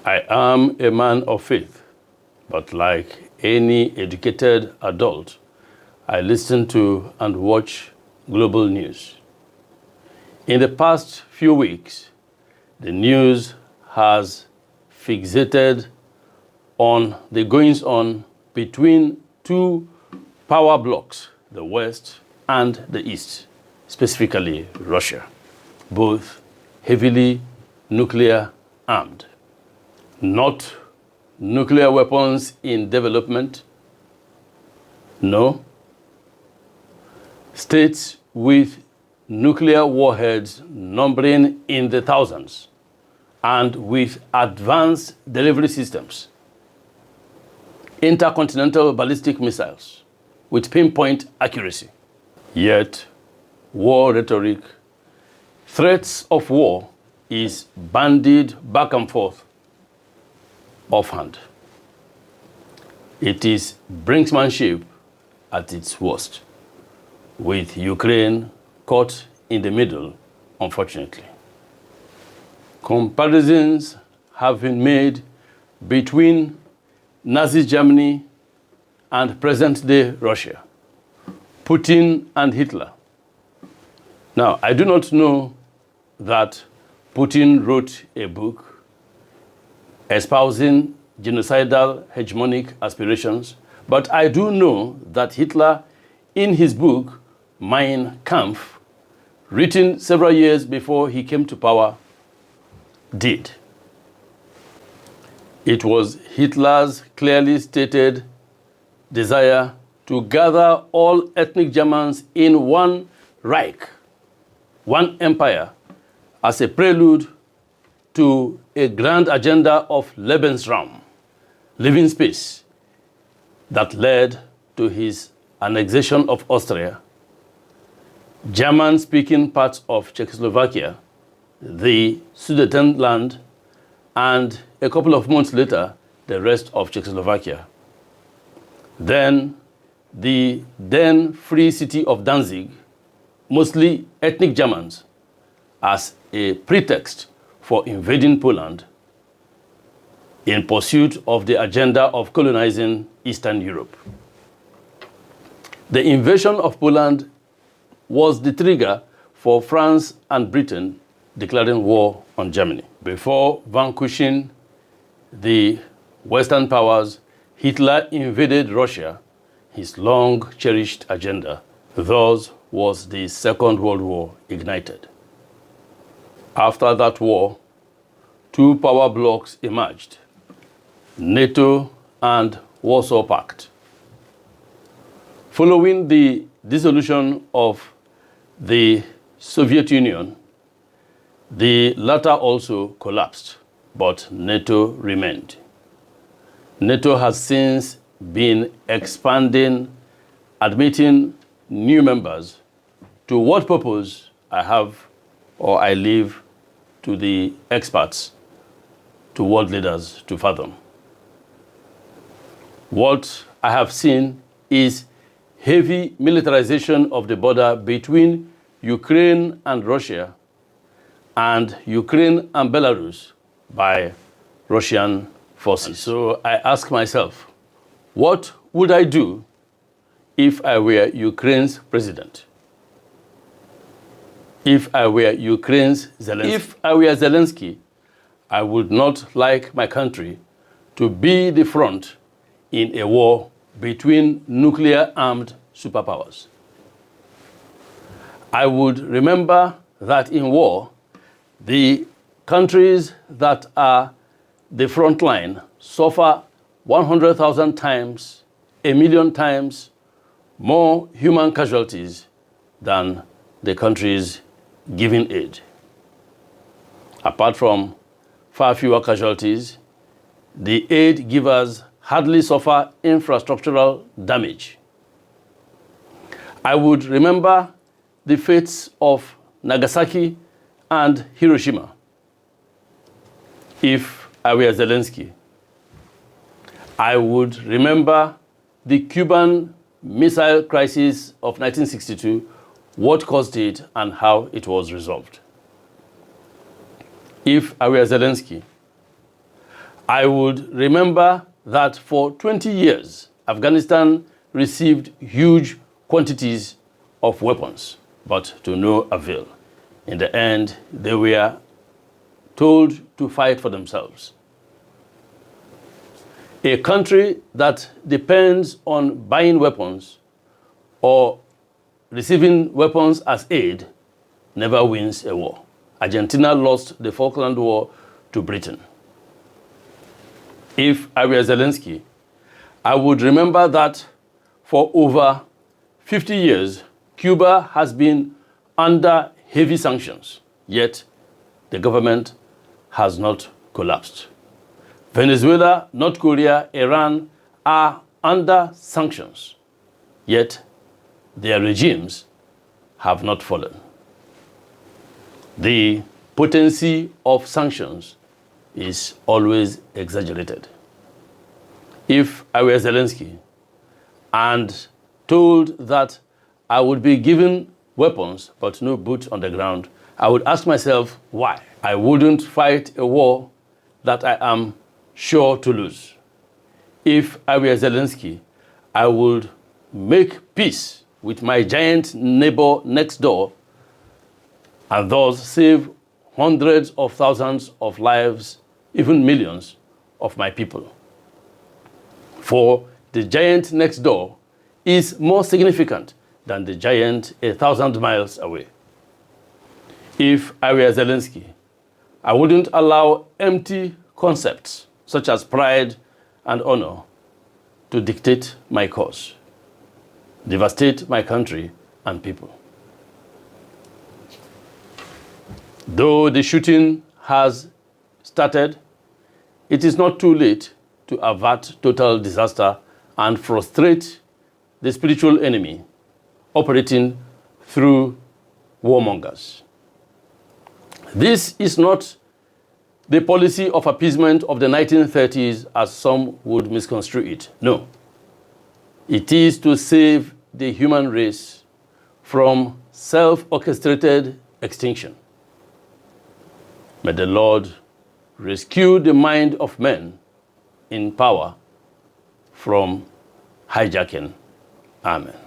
I am a man of faith, but like any educated adult, I listen to and watch global news. In the past few weeks, the news has fixated on the goings-on between two power blocs, the West and the East, specifically Russia, both heavily nuclear armed. Not nuclear weapons in development, no. States with nuclear warheads numbering in the thousands and with advanced delivery systems. Intercontinental ballistic missiles with pinpoint accuracy. Yet, war rhetoric, threats of war is bandied back and forth offhand. It is brinksmanship at its worst, with Ukraine caught in the middle, unfortunately. Comparisons have been made between Nazi Germany and present-day Russia, Putin and Hitler. Now, I do not know that Putin wrote a book espousing genocidal hegemonic aspirations, but I do know that Hitler, in his book, Mein Kampf, written several years before he came to power, did. It was Hitler's clearly stated desire to gather all ethnic Germans in one Reich, one empire, as a prelude to a grand agenda of Lebensraum, living space, that led to his annexation of Austria, German-speaking parts of Czechoslovakia, the Sudetenland, and a couple of months later, the rest of Czechoslovakia. Then, the then free city of Danzig, mostly ethnic Germans, as a pretext for invading Poland in pursuit of the agenda of colonizing Eastern Europe. The invasion of Poland was the trigger for France and Britain declaring war on Germany. Before vanquishing the Western powers, Hitler invaded Russia, his long-cherished agenda. Thus was the Second World War ignited. After that war, two power blocs emerged, NATO and Warsaw Pact. Following the dissolution of the Soviet Union, the latter also collapsed, but NATO remained. NATO has since been expanding, admitting new members. To what purpose, I leave to the experts, to world leaders to fathom. What I have seen is heavy militarization of the border between Ukraine and Russia and Ukraine and Belarus by Russian forces. So I ask myself, what would I do if I were Ukraine's president? If I were Ukraine's Zelensky? If I were Zelensky, I would not like my country to be the front in a war between nuclear-armed superpowers. I would remember that in war, the countries that are the front line suffer 100,000 times, 1,000,000 times more human casualties than the countries giving aid. Apart from far fewer casualties, the aid givers hardly suffer infrastructural damage. I would remember the fates of Nagasaki and Hiroshima if I were Zelensky. I would remember the Cuban Missile Crisis of 1962, what caused it and how it was resolved. If I were Zelensky, I would remember that for 20 years, Afghanistan received huge quantities of weapons, but to no avail. In the end, they were told to fight for themselves. A country that depends on buying weapons or receiving weapons as aid never wins a war. Argentina lost the Falkland War to Britain. If I were Zelensky, I would remember that for over 50 years, Cuba has been under heavy sanctions, yet the government has not collapsed. Venezuela, North Korea, Iran are under sanctions, yet their regimes have not fallen. The potency of sanctions is always exaggerated. If I were Zelensky and told that I would be given weapons but no boots on the ground, I would ask myself why. I wouldn't fight a war that I am sure to lose. If I were Zelensky, I would make peace with my giant neighbor next door and thus save hundreds of thousands of lives, even millions of my people. For the giant next door is more significant than the giant 1,000 miles away. If I were Zelensky, I wouldn't allow empty concepts such as pride and honor to dictate my cause, devastate my country and people. Though the shooting has started, it is not too late to avert total disaster and frustrate the spiritual enemy operating through warmongers. This is not the policy of appeasement of the 1930s as some would misconstrue it. No. It is to save the human race from self-orchestrated extinction. May the Lord rescue the mind of men in power from hijacking. Amen.